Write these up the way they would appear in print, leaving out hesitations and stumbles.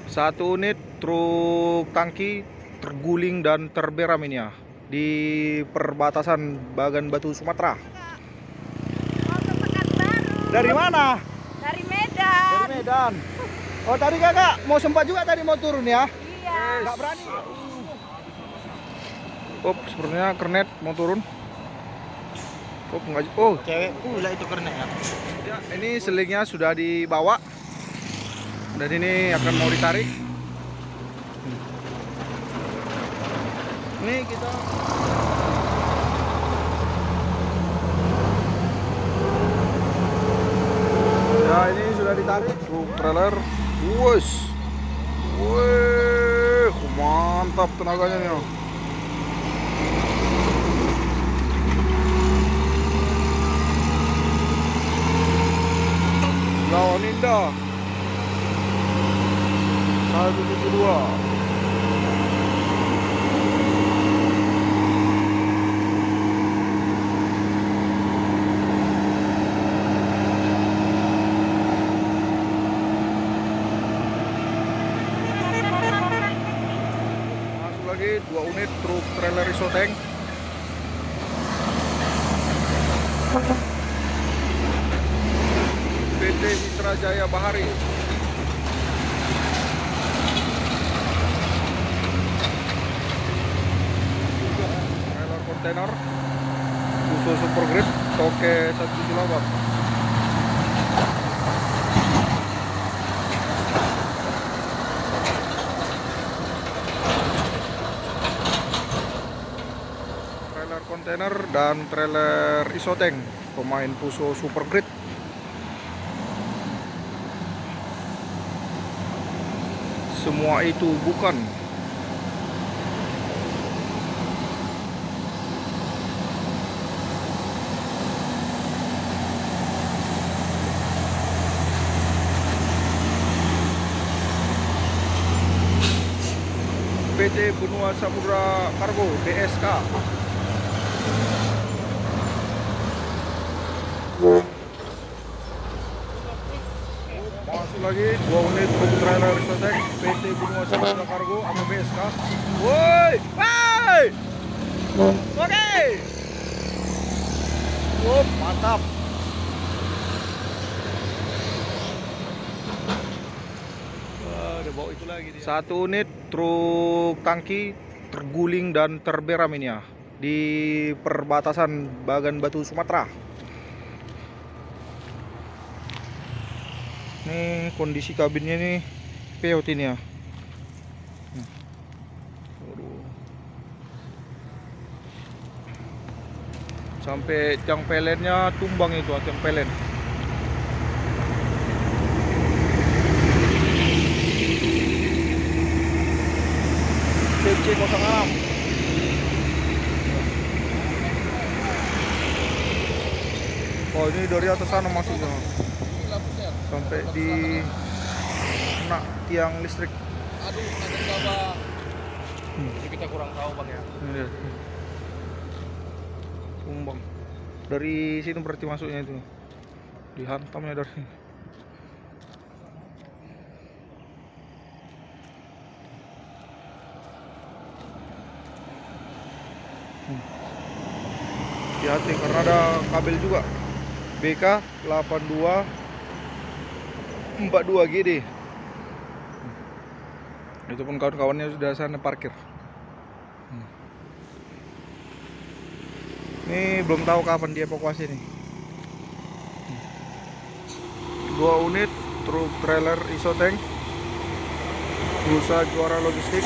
Satu unit truk tangki terguling dan terberam ini ya di perbatasan Bagan Batu, Sumatera. Mau ke Pekanbaru. Dari mana? Dari Medan. Dari Medan. Oh, tadi kakak mau sempat juga tadi mau turun ya? Iya. Nggak berani. Oh, sepertinya kernet mau turun. Oh, enggak. Oh, Cewek pula itu kernet ya. ya, ini selingnya sudah dibawa dan ini akan mau ditarik. Ini kita ya, ini sudah ditarik truk trailer. Wes, wih, mantap tenaganya nih. Lawan Indah 172. Masuk lagi 2 unit truk trailer Isoteng. PT Mitra Jaya Bahari. Trailer kontainer Fuso Super Grip Toke 178. Trailer kontainer dan trailer Isoteng pemain Fuso Super Grip. Semua itu bukan PT Benua Samudra Kargo BSK. Masuk lagi 2 unit truk trailer Isoteng PT Benua Samudra Kargo atau BSK. Woi, woi, oke. Mantap. Udah bawa itu lagi dia. Satu unit truk tangki terguling dan terberam ini ya di perbatasan Bagan Batu, Sumatera. Ini kondisi kabinnya nih peot ini ya. Aduh. Sampai tiang pelennya tumbang itu, tiang pelen. CC06. Oh, ini dari atas sana masuknya. Sampai di kena tiang listrik. Aduh, nanti bapak. Jadi kita kurang tahu bang ya. Ini dia. Tumbang. Dari sini berarti masuknya itu. Dihantamnya dari sini. Hati-hati karena ada kabel juga. BK 8242 GD. Itu pun kawan-kawannya sudah sana parkir. Ini belum tahu kapan dievakuasi nih. 2 unit truk trailer Isoteng Nusa Juara Logistik.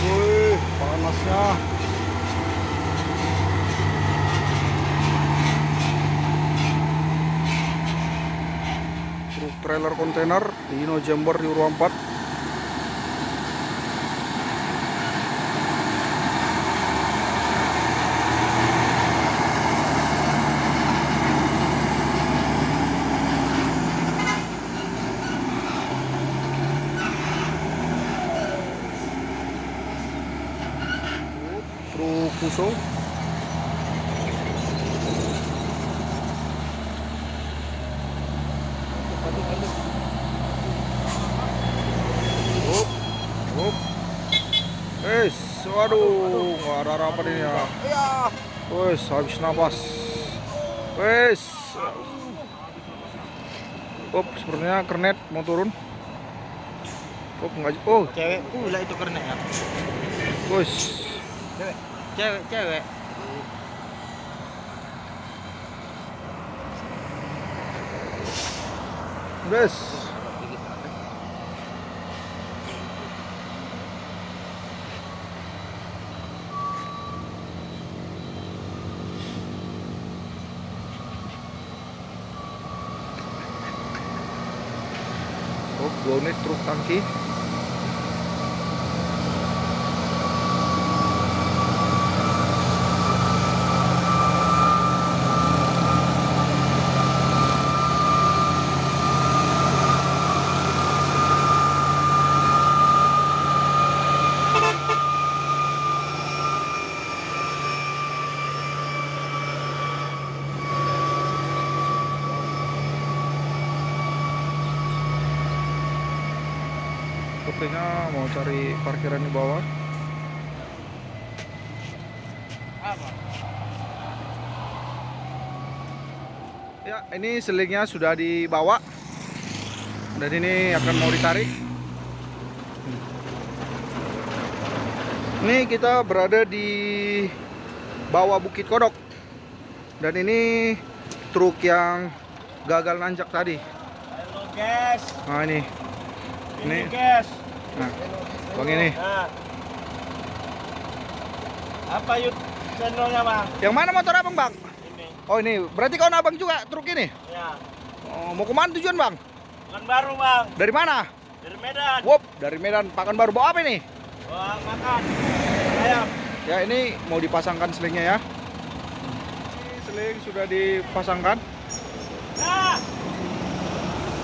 Wih, panasnya. Truk trailer kontainer Dino Jember di Euro 4. truk Fuso. Up, up. Waduh, nggak ada harapan ini ya. Habis napas. Sepertinya kernet mau turun. Enggak. Oh, Cewek pula itu kernet ya. Cewek. Bes. Oh, 2 unit truk tangki. Sepertinya mau cari parkiran di bawah. Ya, ini selingnya sudah dibawa dan ini akan mau ditarik. Ini kita berada di bawah Bukit Kodok dan ini truk yang gagal nanjak tadi. Halo guys. Nah ini Guys. nah, bang ini. Nah. Apa YouTube channelnya bang? Yang mana motor abang bang? Ini. Oh ini, berarti kawan abang juga truk ini? Ya. Oh, mau kemana tujuan bang? Pekanbaru bang. Dari mana? Dari Medan. Wop, dari Medan. Pekanbaru bawa apa ini? Wah, makan. Ayam. Ya ini mau dipasangkan selingnya ya. Ini seling sudah dipasangkan. Nah.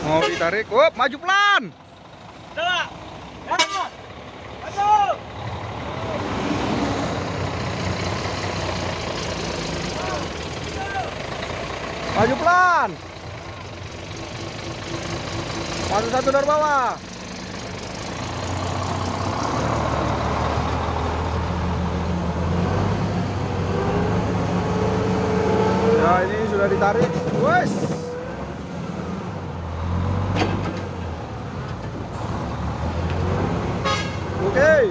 Mau ditarik. Wop, maju pelan. Coba. Ya. Maju. Maju pelan. Maju satu dari bawah. Ya ini sudah ditarik. Wes. Oke.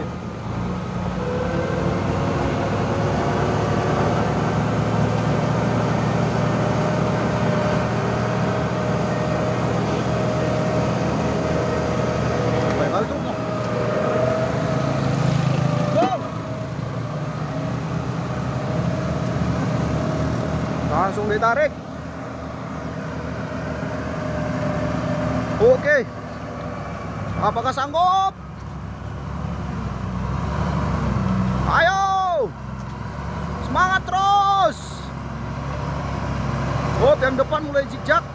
Baik hal tuh. Go. Langsung ditarik. Oke. Apakah sanggup? Ayo, semangat terus. Oh, yang depan mulai zigzag.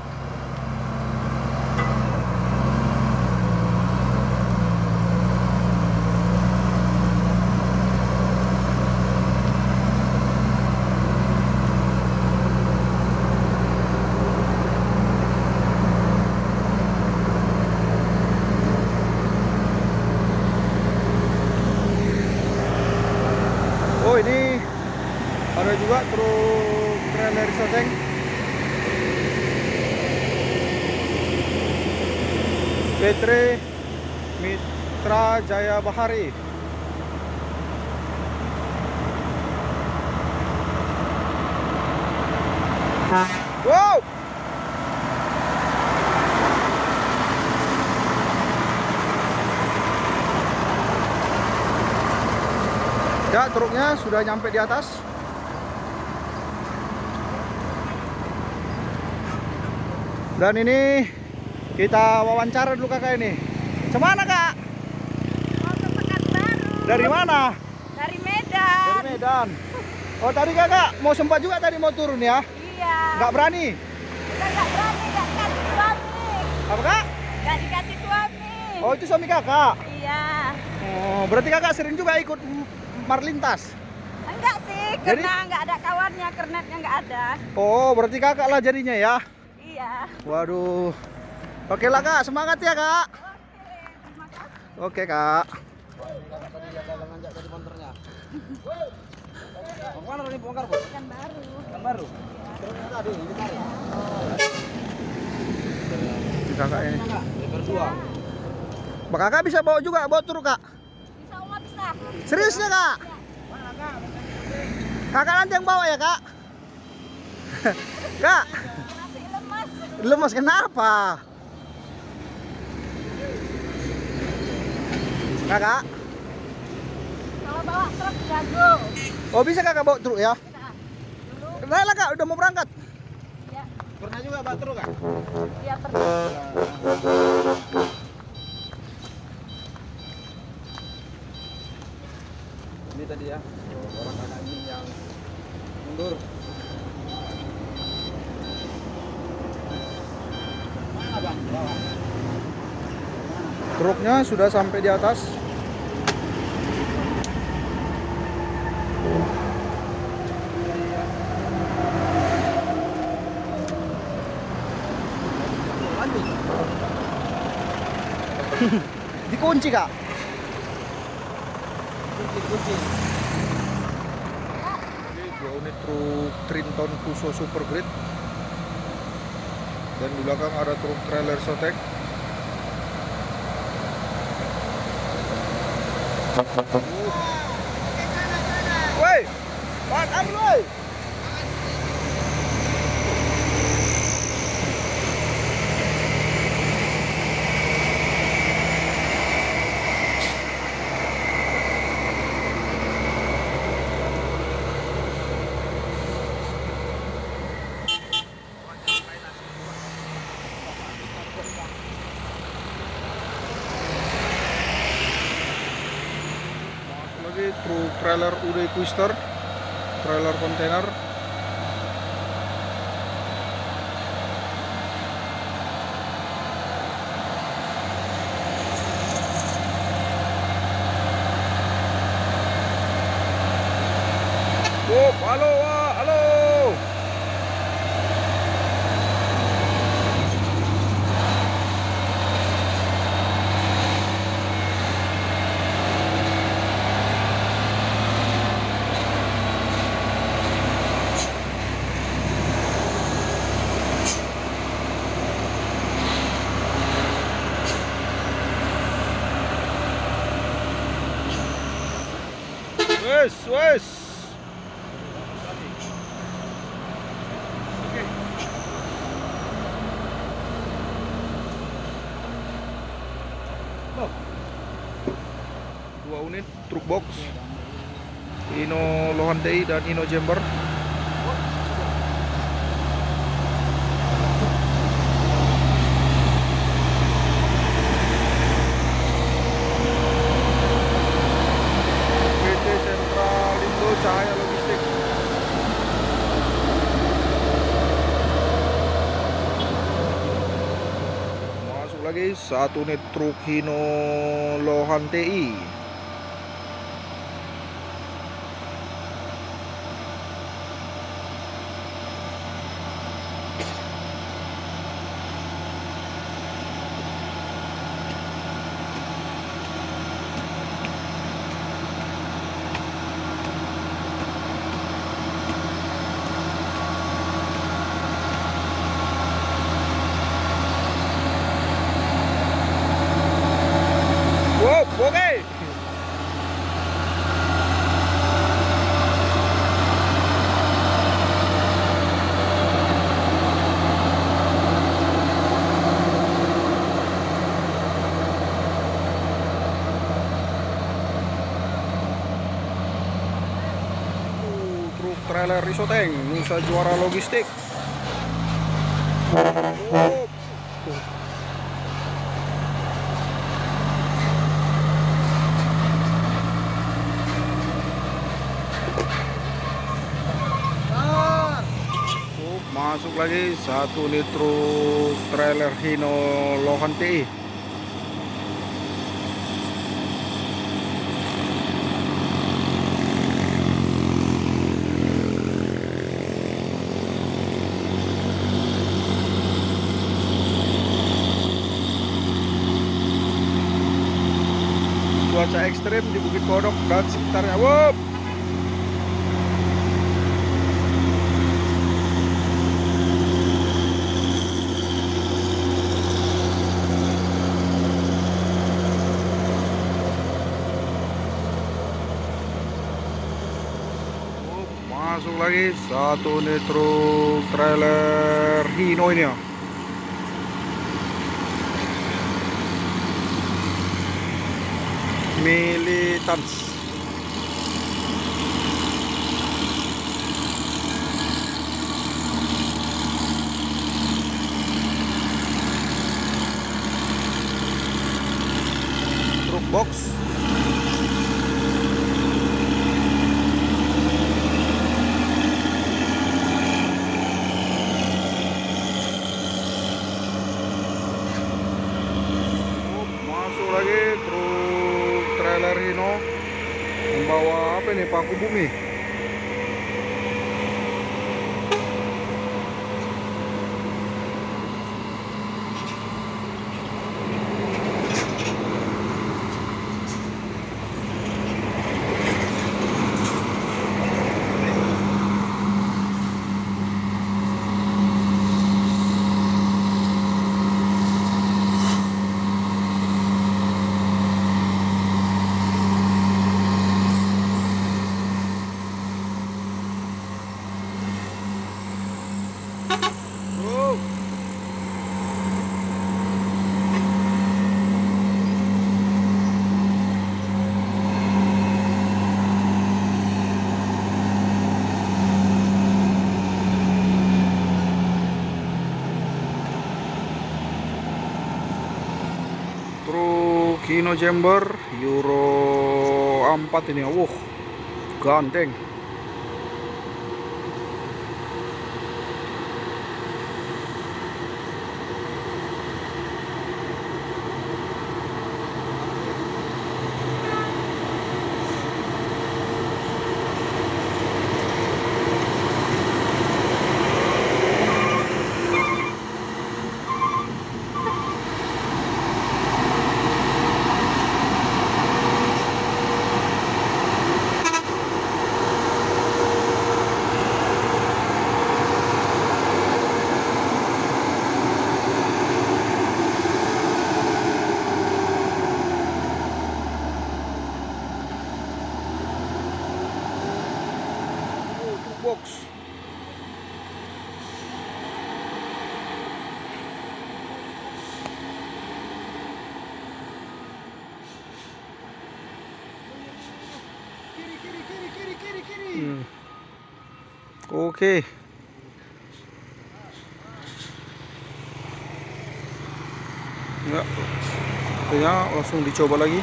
Oh ini ada juga truk trailer Soteng. Petre Mitra Jaya Bahari. Wow. Ya, truknya sudah nyampe di atas. Dan ini kita wawancara dulu kakak ini. Cemana kak? Mau ke Pekanbaru. Dari mana? Dari Medan. Dari Medan. Oh tadi kakak mau sempat juga tadi mau turun ya? Iya. Nggak berani? Kita nggak berani, nggak dikasih suami. Apa kak? Nggak dikasih suami. Oh itu suami kakak? Iya. Oh berarti kakak sering juga ikut marlintas? Enggak enggak sih, Jadi? karena nggak ada kawannya, kernetnya nggak ada. Oh, berarti kakak lah jadinya ya. Iya. Waduh. Oke lah kak, semangat ya kak. Oke, terima kasih. Oke kak. Ikan baru. Ini kakak ini. Berdua. Mbak kakak bisa bawa juga, bawa truk kak. Bisa Uma bisa. Seriusnya kak? Kakak nanti yang bawa ya kak? Kak, Masih lemas. lemas kenapa? Kakak? Kalau bawa truk jago. Oh bisa kakak bawa truk ya? Bisa. Dulu Kenapa lah kak, udah mau berangkat? ya, Pernah juga bawa truk kak? dia pernah. Ini tadi ya, orang kakak ini yang mundur. Mana bang? Bawah. Truknya sudah sampai di atas. Dikunci kak. Kunci. Ini 2 unit truk Trinton Fuso Super Grade. Dan di belakang ada truk trailer Sotek. Woi, makan woi. Lagi truk trailer UD Twister, trailer kontainer. Halo, wah, halo. Wes. Dua unit truk box Hino Lohantei dan Hino Jember. PT Sentralindo Cahaya Logistik. Masuk lagi 1 unit truk Hino Lohantei. Wow, oke. Truk trailer Risoteng, Nusa Juara Logistik. Oh. Masuk lagi 1 unit truk trailer Hino Lohantei. cuaca ekstrim di Bukit Kodok dan sekitarnya. Wup. Masuk lagi satu unit truk trailer Hino ini ya. Militans. Truk box. Masuk lagi truk trailer Hino membawa apa ini, paku bumi. Bro. Truk Hino Jember Euro 4 ini. Ganteng. Box. Oke. Ya, artinya langsung dicoba lagi.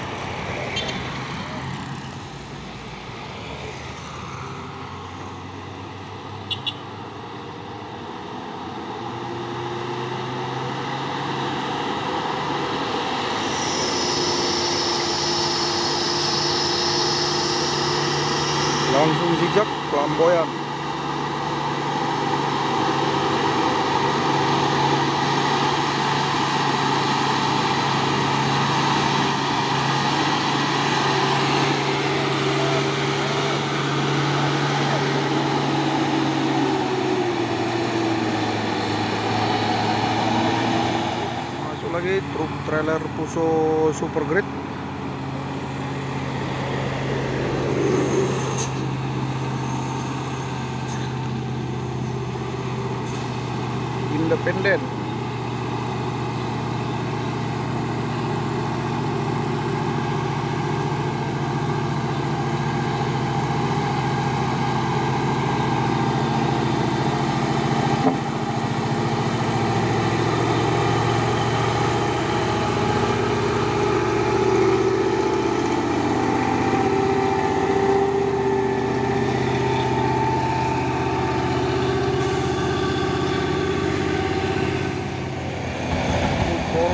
Langsung zigzag flamboyan. Masuk lagi truk trailer Puso Super Great. Independen.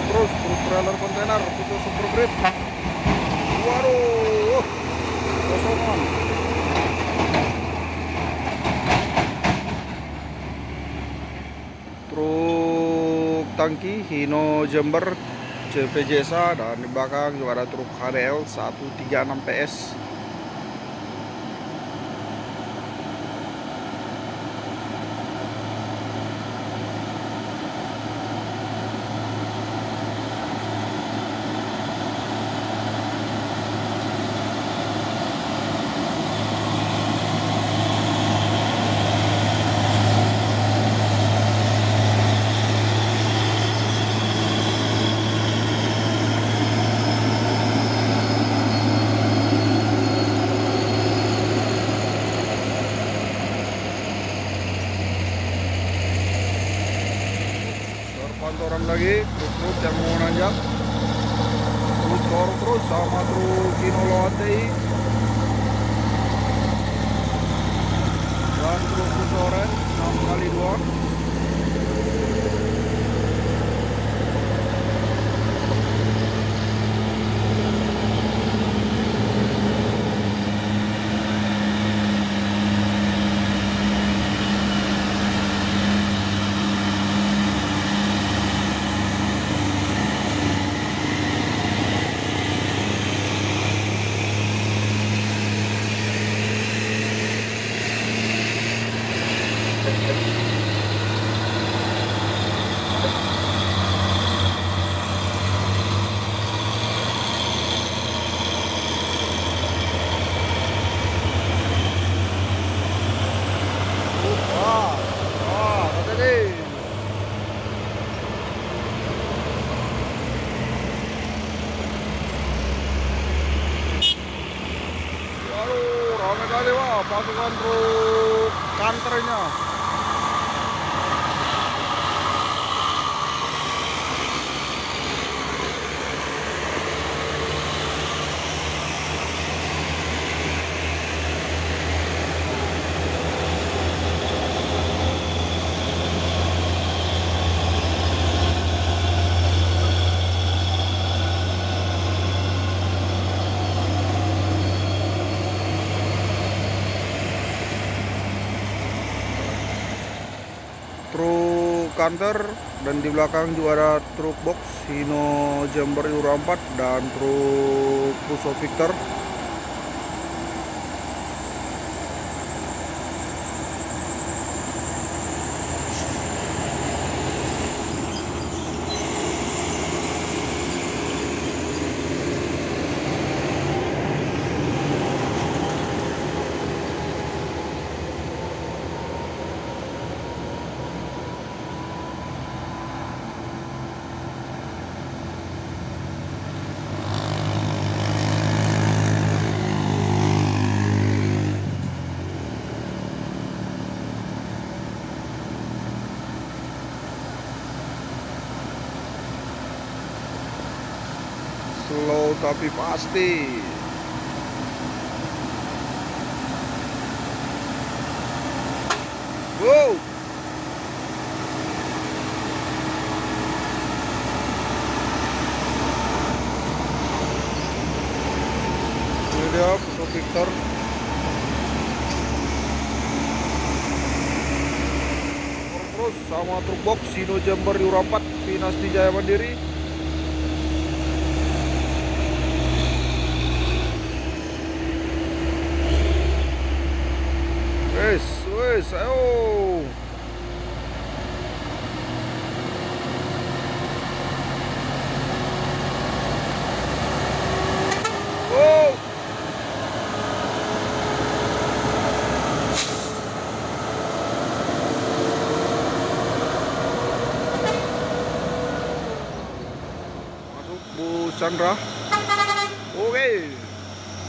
Terus truk trailer kontainer Puso Super Great. Waduh, kosongan. Truk tangki Hino Jember C CP Jesa, dan di belakang juga ada truk HDL 136 PS. Terpantoran lagi truk-truk yang mau nanjak, truk Toro terus sama truk Kinolo ATI dan truk Kusoren 6x2. Rame kali wah pasukan truk kantornya. Truk kantor, dan di belakang juga ada truk box Hino Jember Euro 4 dan truk Puso Victor. Slow tapi pasti. Wow. Ini dia Puso Victor. Terus sama truk box Hino Jember Euro 4 Dinasti Jaya Mandiri. Wes, ayo. Oh. Masuk Bu Chandra. Oke.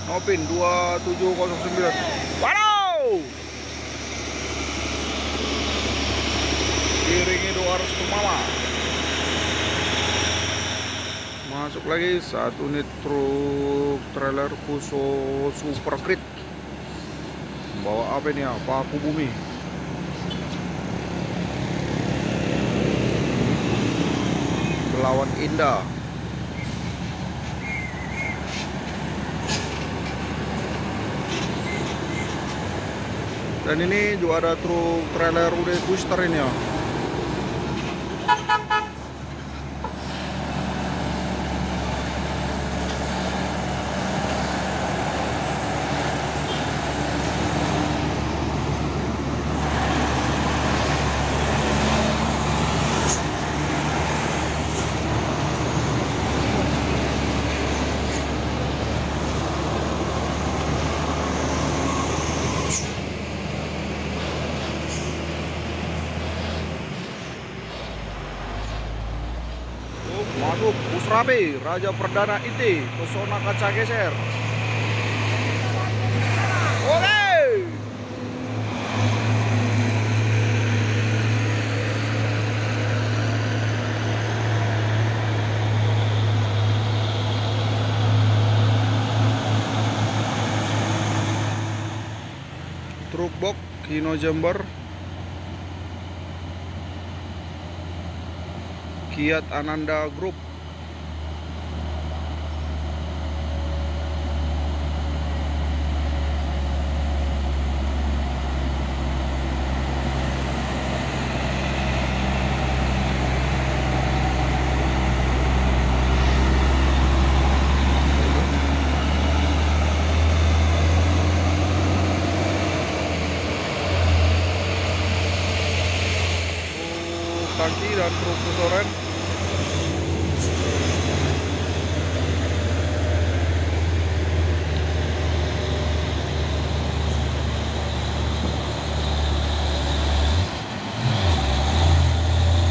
Nopin 2709. Waduh. Iringi 200 mama. Masuk lagi 1 unit truk trailer Puso Super Crit. Bawa apa ini ya? Paku bumi. Belawan Indah. Dan ini juga ada truk trailer udah booster ini ya. Masuk bus rapi Raja Perdana IT, pesona kaca geser. Oke. Truk box Hino Jember, Kiat Ananda Group. Tangki dan truk pusoren.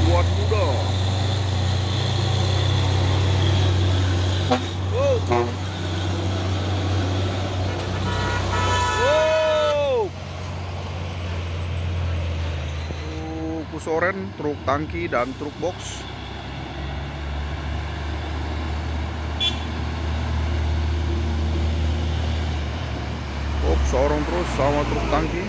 Buat muda. Wow. Wow. Pusoren, truk tangki dan truk box. Seorang terus sama truk tangki.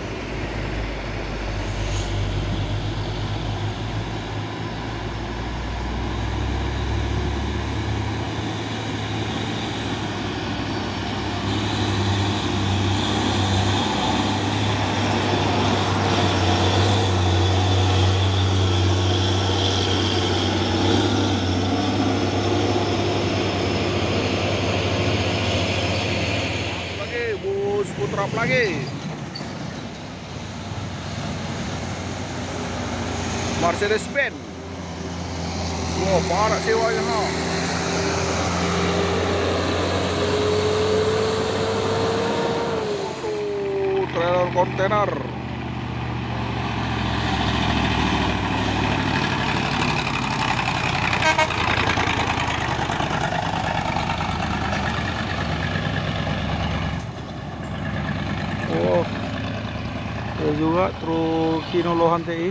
Bus putrap lagi. Mercedes Benz. Wah, parah sewanya ha. Trailer kontainer. Oh, ada juga truk Hino Lohan TI.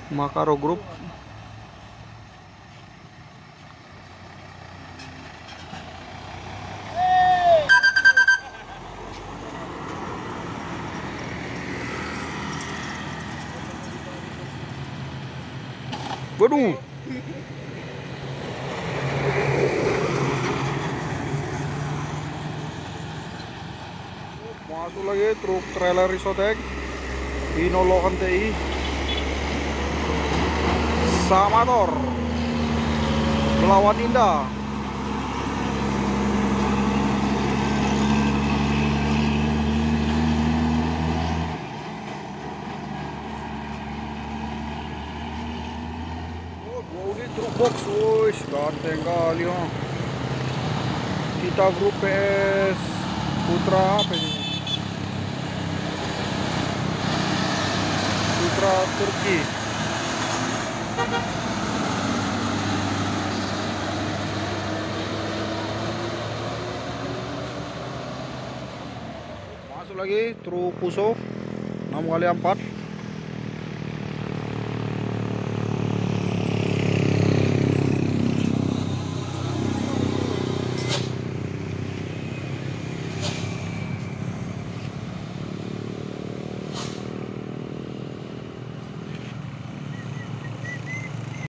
Makaro Group. Waduh. Masuk lagi truk trailer Risotek Hino Lohan TI. Samator melawan Indah. Oh, dua unit truk box, wush, ganteng kali ha. Kita grup PS Putra apa ini? Putra Turki. Masuk lagi truk Puso 6x4.